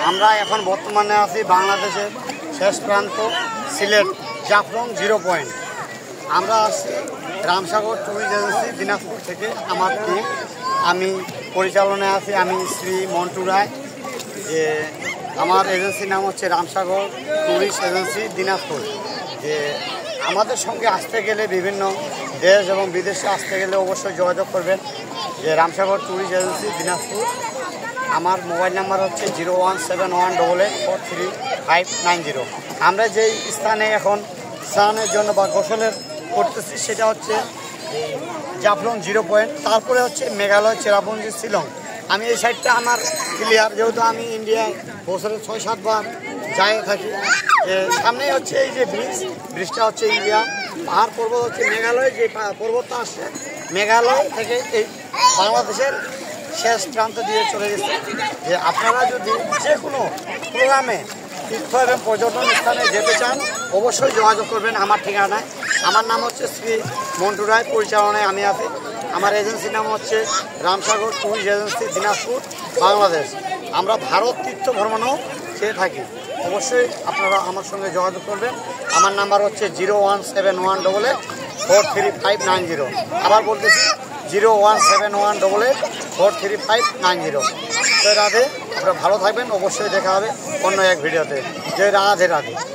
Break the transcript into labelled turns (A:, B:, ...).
A: আমরা এখন বর্তমানে আছি বাংলাদেশের শেষ প্রান্ত সিলেট জাফলং 0 পয়েন্ট। আমরা আসছি রামসাগর ট্যুরিস্ট এজেন্সি দিনাজপুর থেকে। আমার টিম, আমি পরিচালনায় আছি, আমি শ্রী মন্টু রায়। যে আমার এজেন্সির নাম হচ্ছে রামসাগর ট্যুরিস্ট এজেন্সি দিনাজপুর। যে আমাদের সঙ্গে আসতে গেলে বিভিন্ন দেশ এবং বিদেশে আসতে গেলে অবশ্যই যোগাযোগ করবেন যে রামসাগর ট্যুরিস্ট এজেন্সি দিনাজপুর। আমার মোবাইল নাম্বার হচ্ছে 01718835590। আমরা যেই স্থানে এখন স্নানের জন্য বা গোসলের করতেছি সেটা হচ্ছে জাফলং 0 পয়েন্ট। তারপরে হচ্ছে মেঘালয় চেরাপুঞ্জি শিলং। আমি এই সাইডটা আমার ক্লিয়ার, যেহেতু আমি ইন্ডিয়ায় বছরে 6-7 বার যাই থাকি। সামনেই হচ্ছে এই যে ব্রিজটা হচ্ছে ইন্ডিয়া, পাহাড় পর্বত হচ্ছে মেঘালয়। যে পর্বতটা আসছে মেঘালয় থেকে এই বাংলাদেশের শেষ প্রান্ত দিয়ে চলে গেছে। যে আপনারা যদি যে কোনো প্রোগ্রামে তীর্থ এবং পর্যটন স্থানে যেতে চান অবশ্যই যোগাযোগ করবেন আমার ঠিকানায়। আমার নাম হচ্ছে শ্রী মন্টু রায়, পরিচালনায় আমি আছি। আমার এজেন্সির নাম হচ্ছে রামসাগর ট্যুরিস্ট এজেন্সি দিনাজপুর, বাংলাদেশ। আমরা ভারত তীর্থ ভ্রমণও চেয়ে থাকি। অবশ্যই আপনারা আমার সঙ্গে যোগাযোগ করবেন। আমার নাম্বার হচ্ছে 01718843590। আবার বলতেছি 01718843590। তো রাধে, আপনারা ভালো থাকবেন। অবশ্যই দেখা হবে অন্য এক ভিডিওতে। জয় রাধে রাধে।